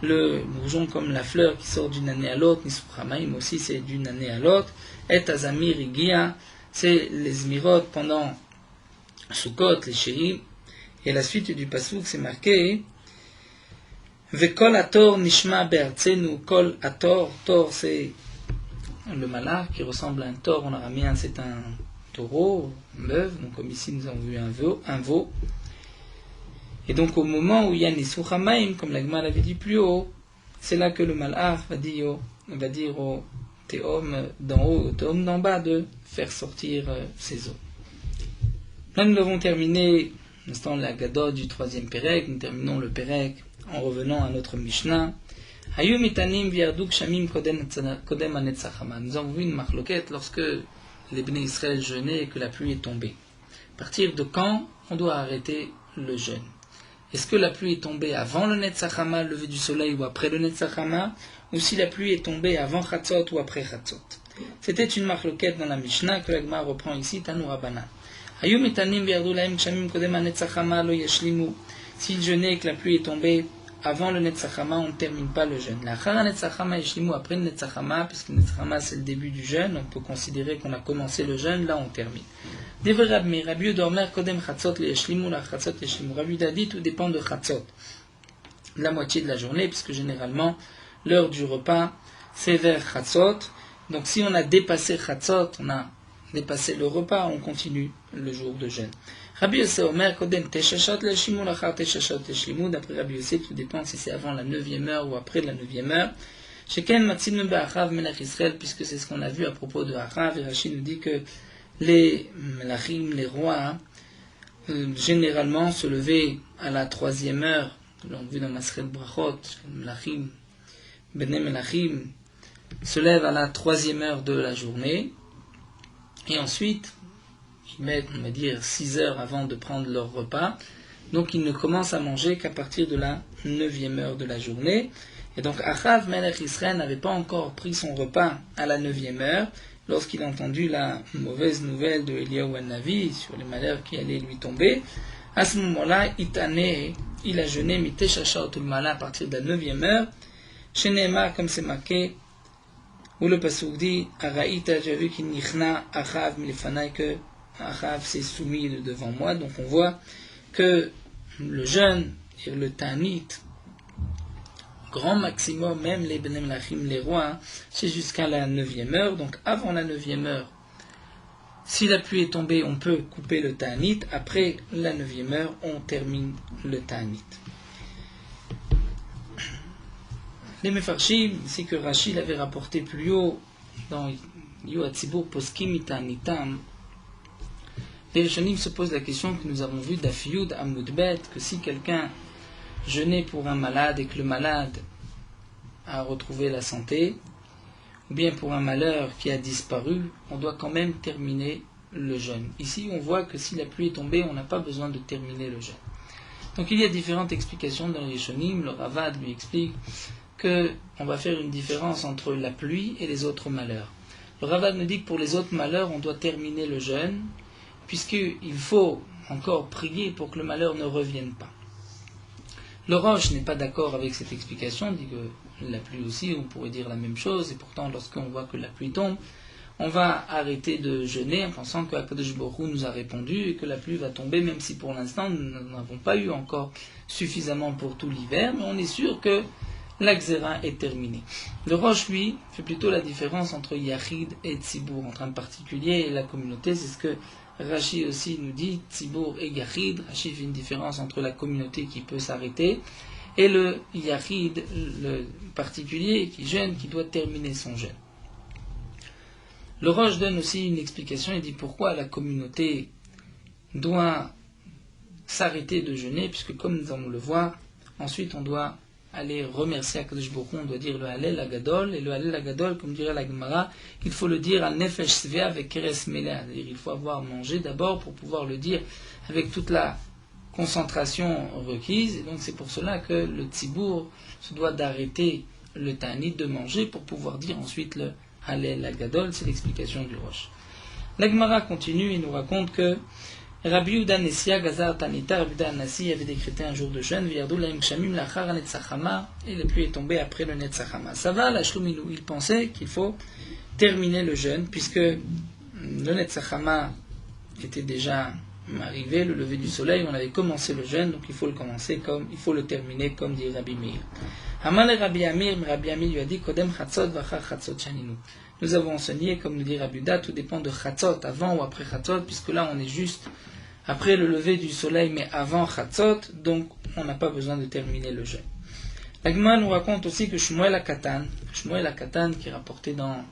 Speaker 1: le bourgeon, comme la fleur qui sort d'une année à l'autre, Nisruchamaim aussi, c'est d'une année à l'autre, et Azamir Igia, c'est les Zmirot pendant Sukkot, les chéris, et la suite du pasuk, c'est marqué, Vekol ator nishma be'artzenu, kol ator, tor c'est le malach qui ressemble à un taureau en araméen, c'est un taureau, un bœuf, donc comme ici nous avons vu un veau. Et donc au moment où il y a Nisruch Hamaim, comme la Gemara l'avait dit plus haut, c'est là que le malach va dire au théom d'en haut, au théom d'en bas de faire sortir ses eaux. Là nous avons terminé l'instant la Gadot du 3e Pérec, nous terminons le Pérec en revenant à notre Mishnah. Hayu mitanim viarduk shamim kodem anetzachama. Nous avons vu une marloquette lorsque les Bnei Israël jeûnaient et que la pluie est tombée. À partir de quand on doit arrêter le jeûne? Est-ce que la pluie est tombée avant le Netzachama, le lever du soleil, ou après le Netzachama, ou si la pluie est tombée avant Chatzot ou après Chatzot? C'était une marloquette dans la Mishnah que la Gemara reprend ici, Tanu Rabbanan. Hayu mitanim viardu laim shamim kodem anetzachama lo yashlimu. S'il jeûnait et que la pluie est tombée avant le Netzachama, on ne termine pas le jeûne. L'achar Netzachama yashlimu, après le Netzachama, puisque le Netzachama c'est le début du jeûne, on peut considérer qu'on a commencé le jeûne, là on termine. Dever Rabbi, Rabbi dormer kodem chatzot le yashlimu, la chatzot yashlimu. Rabbi a dit tout dépend de chatzot, la moitié de la journée, puisque généralement l'heure du repas c'est vers chatzot. Donc si on a dépassé chatzot, on a dépassé le repas, on continue le jour de jeûne. Rabbi Yosef Omer kodem teshashot le yashlimu, lachar teshashot yashlimu. D'après Rabbi Yosef, tout dépend si c'est avant la 9e heure ou après la 9e heure. Sheken matzim be'achav melech Israël, puisque c'est ce qu'on a vu à propos de Achav. Et Rashi nous dit que les melachim, les rois, généralement se levaient à la 3e heure. L'on vu dans Masret Brachot, melachim, bnei melachim se lèvent à la 3e heure de la journée. Et ensuite, ils mettent, on va dire, 6 heures avant de prendre leur repas. Donc ils ne commencent à manger qu'à partir de la 9e heure de la journée. Et donc Achav melech Israël n'avait pas encore pris son repas à la 9e heure, lorsqu'il a entendu la mauvaise nouvelle de Eliyahu Navi sur les malheurs qui allaient lui tomber. À ce moment-là, il a jeûné miteshasha mala à partir de la 9e heure. Chez Neymar, comme c'est marqué, où le pasuk dit Araïta, j'ai vu qu'il nichna Achav milfanai, que Achav s'est soumis devant moi. Donc on voit que le jeûne et le ta'anit, grand maximum, même les bnei melachim, les rois, c'est jusqu'à la 9e heure. Donc avant la 9e heure, si la pluie est tombée, on peut couper le ta'anit. Après la 9e heure, on termine le ta'anit. Les mefarshim, c'est que Rashi l'avait rapporté plus haut dans Yu Hatzibur Poskim Itanitam. Les Rishonim se posent la question que nous avons vue d'Afiyud Amudbet, que si quelqu'un jeûnait pour un malade et que le malade a retrouvé la santé, ou bien pour un malheur qui a disparu, on doit quand même terminer le jeûne. Ici, on voit que si la pluie est tombée, on n'a pas besoin de terminer le jeûne. Donc il y a différentes explications dans les Rishonim. Le Ravad lui explique qu'on va faire une différence entre la pluie et les autres malheurs. Le Ravad nous dit que pour les autres malheurs, on doit terminer le jeûne, puisqu'il faut encore prier pour que le malheur ne revienne pas. Le Roche n'est pas d'accord avec cette explication, dit que la pluie aussi, on pourrait dire la même chose, et pourtant lorsqu'on voit que la pluie tombe, on va arrêter de jeûner en pensant que Akadosh Baruch Hu nous a répondu et que la pluie va tomber, même si pour l'instant nous n'avons pas eu encore suffisamment pour tout l'hiver, mais on est sûr que la Xéra est terminée. Le Roche, lui, fait plutôt la différence entre Yachid et Tzibour, entre un particulier et la communauté. C'est ce que Rashi aussi nous dit, Tzibour et Yachid. Rashi fait une différence entre la communauté qui peut s'arrêter et le Yachid, le particulier qui jeûne, qui doit terminer son jeûne. Le Roche donne aussi une explication, il dit pourquoi la communauté doit s'arrêter de jeûner, puisque comme nous allons le voir, ensuite on doit aller remercier Akadosh Baruch Hu, on doit dire le Hallel Agadol, et le Hallel Agadol, comme dirait la Gemara, il faut le dire al Nefesh Svea avec Keres Melea, c'est-à-dire il faut avoir mangé d'abord pour pouvoir le dire avec toute la concentration requise, et donc c'est pour cela que le tzibour se doit d'arrêter le ta'anit, de manger, pour pouvoir dire ensuite le Hallel Agadol. C'est l'explication du Rosh. La Gemara continue et nous raconte que Rabbi Yehuda Nessia Gazar Tanita, Rabbi Yehuda Anassi avait décrété un jour de jeûne, V'yardou laim kshamim lachar netzachama, et la pluie est tombée après le netzachama. Ça va, la shluminu, il pensait qu'il faut terminer le jeûne, puisque le netzachama était déjà arrivé, le lever du soleil, on avait commencé le jeûne, donc il faut le terminer comme dit Rabbi Meir. Amal Rabbi Amir, Rabbi Amir lui a dit Kodem chatzot vachar chatzot shaninu. Nous avons enseigné, comme nous dit Rabbi Yehuda, tout dépend de chatzot, avant ou après chatzot, puisque là on est juste après le lever du soleil, mais avant chatzot, donc on n'a pas besoin de terminer le jeûne. La Gemara nous raconte aussi que Shmuel HaKatan qui est rapporté dans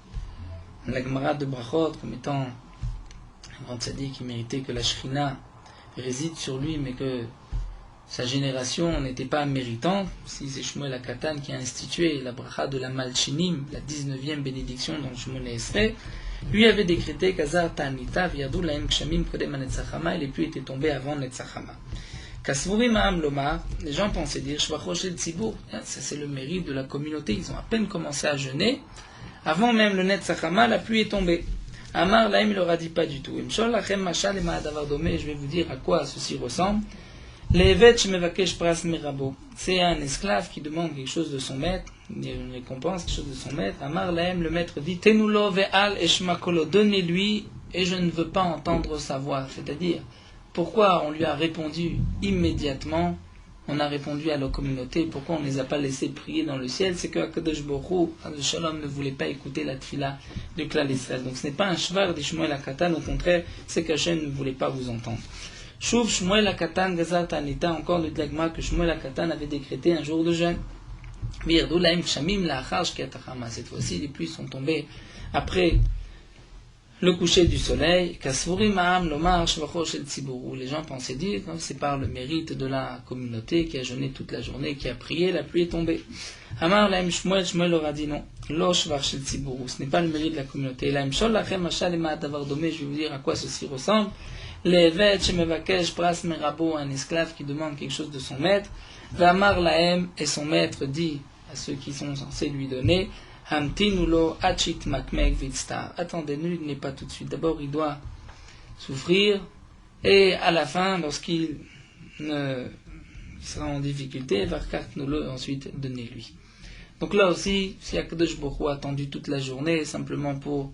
Speaker 1: la Gemara de Brachot comme étant un grand tzaddik qui méritait que la Shrina réside sur lui, mais que sa génération n'était pas méritante. Si c'est Shmuel HaKatan qui a institué la bracha de la Malchinim, la 19e bénédiction dans le Shemona Esrei, lui avait décrété Kazar Ta'anita V'yardou laim kshamim kodem hanetzachama, et les pluies étaient tombées avant Netzachama. Kasvuri ma'am lomar, les gens pensaient dire Shvachosh el Tzibour, ça c'est le mérite de la communauté, ils ont à peine commencé à jeûner, avant même le Netzachama, la pluie est tombée. Amar laim, il leur a dit pas du tout. Imshol lachem mashal ema adavar domé, je vais vous dire à quoi ceci ressemble. Levet shemevakesh pras mirabo, c'est un esclave qui demande quelque chose de son maître, une récompense, quelque chose de son maître. Amar lahem, le maître dit Tenulo ve'al eshmakolo, donnez-lui et je ne veux pas entendre sa voix. C'est-à-dire, pourquoi on lui a répondu immédiatement, on a répondu à la communauté, pourquoi on ne les a pas laissés prier dans le ciel, c'est que Akadosh Baruch Hu, Shalom, ne voulait pas écouter la tfila du Klal Israël. Donc ce n'est pas un shvar de Shmuel HaKatan, au contraire, c'est qu'Hachem ne voulait pas vous entendre. Shuv Shmuel HaKatan Gazar Ta'anita, encore le diagma que Shmuel HaKatan avait décrété un jour de jeûne. V'yardou laim kshamim la'achar shkiatachama. Cette fois-ci, les pluies sont tombées après le coucher du soleil. Kasvuri ma'am lomar shvachosh el tzibur. Les gens pensaient dire, c'est par le mérite de la communauté qui a jeûné toute la journée, qui a prié, la pluie est tombée. Amar laim Shmuel, Shmuel leur a dit non. Lo shvach el tzibur. Ce n'est pas le mérite de la communauté. Laim shol lachem mashal ema davar domé. Je vais vous dire à quoi ceci ressemble. Levet shemevakesh pras merabo, un esclave qui demande quelque chose de son maître. V'amar lahem, et son maître dit à ceux qui sont censés lui donner, Hamtinulo achit makmek vitstar. Attendez-nous, il n'est pas tout de suite. D'abord, il doit souffrir, et à la fin, lorsqu'il sera en difficulté, varkartnulo, ensuite donnez-lui. Donc là aussi, si Akadosh Baruch Hu a attendu toute la journée, simplement pour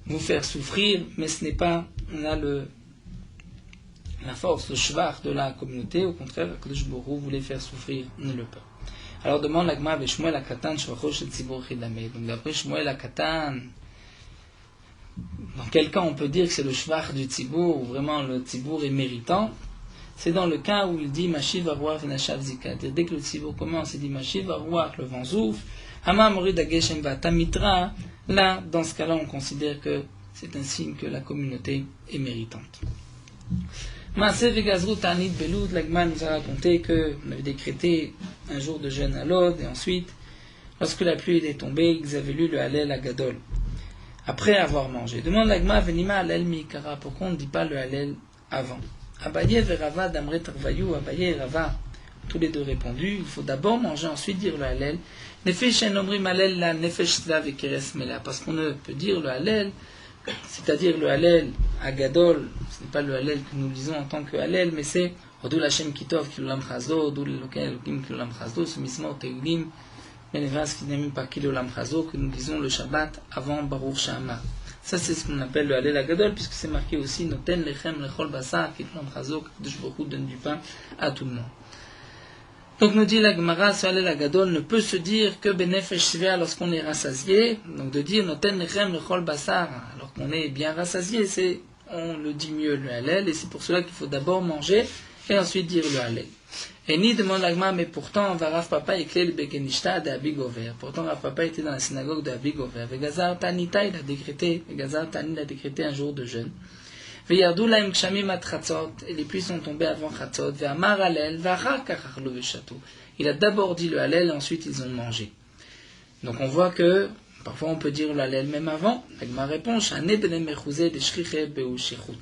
Speaker 1: vous faire souffrir, mais ce n'est pas là la force, le shvar de la communauté. Au contraire, Akadosh Baruch Hu voulait faire souffrir le peuple. Alors demande la Gemara avec Shmuel HaKatan shvachosh el tzibur chidameh. Donc d'après Shmuel HaKatan, dans quel cas on peut dire que c'est le shvar du tzibur, ou vraiment le tzibur est méritant? C'est dans le cas où il dit Mashiv aruach v'nashav zika. Dès que le tzibur commence, il dit Mashiv aruach, le vent souffle, Hama morid hageshem v'atamitra. Là, dans ce cas-là, on considère que c'est un signe que la communauté est méritante. Maaseh v'gazru ta'anit beloud, la Gemara nous a raconté qu'on avait décrété un jour de jeûne à Lod, et ensuite, lorsque la pluie est tombée, ils avaient lu le Hallel Agadol, après avoir mangé. Demande la Gemara, venima Hallel mi'ikara, pourquoi on ne dit pas le Hallel avant? Abaye ve'Rava d'Amre Tarvayu, Abaye et Rava, tous les deux répondu, il faut d'abord manger, ensuite dire le Hallel. Nefesh en omrim Hallel la nefesh slav et keres mela, parce qu'on ne peut dire le Hallel, c'est-à-dire le Hallel Agadol, ce n'est pas le Hallel que nous lisons en tant que Hallel, mais c'est Hodul Hashem Kitov Kilulam Chazo, Hodul Elokim Kilulam Chazo, ce Mismor Teulim, Benevas qui n'est même pas Kilulam Chazo, que nous lisons le Shabbat avant Baruch Shama. Ça c'est ce qu'on appelle le Hallel Agadol, puisque c'est marqué aussi Noten Lechem Lechol Basar Kilulam Chazo, que Kadosh Baruch Hu donne du pain à tout le monde. Donc nous dit la Gemara, ce Hallel Agadol ne peut se dire que Benefesh Shvea lorsqu'on est rassasié. Donc de dire Noten Lechem Lechol Basar, alors qu'on est bien rassasié, on le dit mieux le Hallel, et c'est pour cela qu'il faut d'abord manger et ensuite dire le Hallel. Et ni demande la Gemara, mais pourtant Rav Papa éclaire le Bekenishta de Abigover. Pourtant Rav Papa était dans la synagogue de Abigover. Vegazar Tanita, il a décrété un jour de jeûne. Veyardou laim kshamim at chatzot, et les pluies sont tombées avant chatzot. Ve'amar Hallel, ve'achar kach achlu ve'shatu. Il a d'abord dit le Hallel, et ensuite ils ont mangé. Donc on voit que parfois on peut dire le Hallel même avant. La Gemara répond, Shane bene mechuzeh de shriche be'u shichut.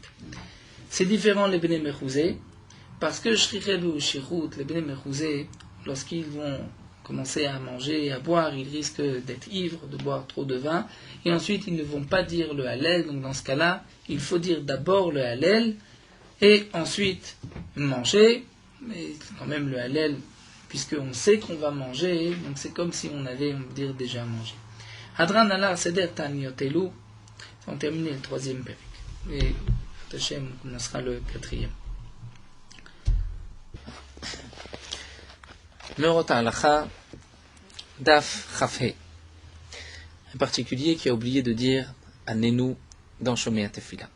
Speaker 1: C'est différent les bene mechuzeh, Parce que Shrichel ou Shirut, les Bnei Mechouzé, lorsqu'ils vont commencer à manger et à boire, ils risquent d'être ivres, de boire trop de vin, et ensuite ils ne vont pas dire le Hallel. Donc dans ce cas-là, il faut dire d'abord le Hallel, et ensuite manger, mais quand même le Hallel, puisqu'on sait qu'on va manger, donc c'est comme si on avait, on va dire, déjà mangé. Hadran Allah Seder Taniotelu, on termine le 3e période. Et Hachem commencera le 4e.
Speaker 2: Meurota Halacha, Daf Chafhe. Un particulier qui a oublié de dire Anenu dans Shomei Tefila.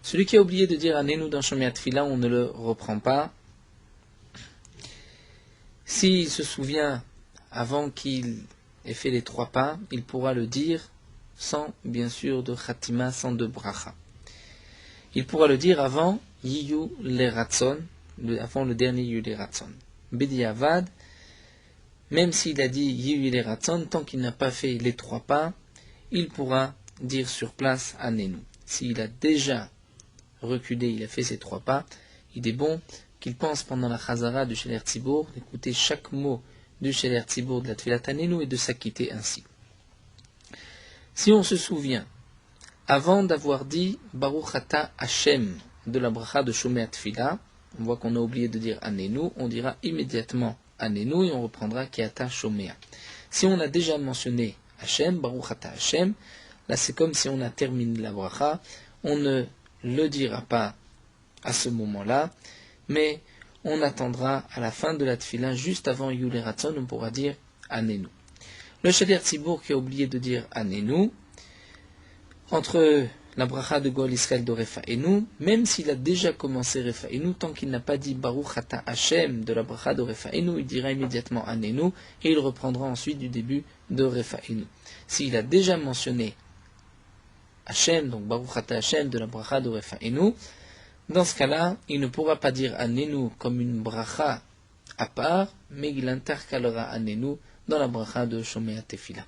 Speaker 2: Celui qui a oublié de dire Anenu dans Shomei Tefila, on ne le reprend pas. S'il se souvient avant qu'il ait fait les 3 pas, il pourra le dire sans, bien sûr, de Khatima, sans de Bracha. Il pourra le dire avant Yiyu le Ratson, avant le dernier Yiyu le Ratson. Bedi Avad, même s'il a dit Yiyu le Ratson, tant qu'il n'a pas fait les 3 pas, il pourra dire sur place Anenu. S'il a déjà reculé, il a fait ses 3 pas, il est bon qu'il pense pendant la Chazara du Sheler Tzibour d'écouter chaque mot du Sheler Tzibour de la Tfilat Anenu et de s'acquitter ainsi. Si on se souvient, avant d'avoir dit Baruch Ata Hashem de la bracha de Shomei Tefila, on voit qu'on a oublié de dire Anenu, on dira immédiatement Anenu et on reprendra Kiata Shomea. Si on a déjà mentionné Hashem, Baruch Ata Hashem, là c'est comme si on a terminé la bracha, on ne le dira pas à ce moment-là, mais on attendra à la fin de la Tefila, juste avant Yule Ratzon, on pourra dire Anenu. Le Sheler Tzibour qui a oublié de dire Anenu, entre la bracha de Goal Israël de Refaenu, même s'il a déjà commencé Refaenu, tant qu'il n'a pas dit Baruch Ata Hashem de la bracha de Refaenu, il dira immédiatement Anenu, et il reprendra ensuite du début de Refaenu. S'il a déjà mentionné Hashem, donc Baruch Ata Hashem de la bracha de Refaenu, dans ce cas-là, il ne pourra pas dire Anenu comme une bracha à part, mais il intercalera Anenu dans la bracha de Shomei Tefila.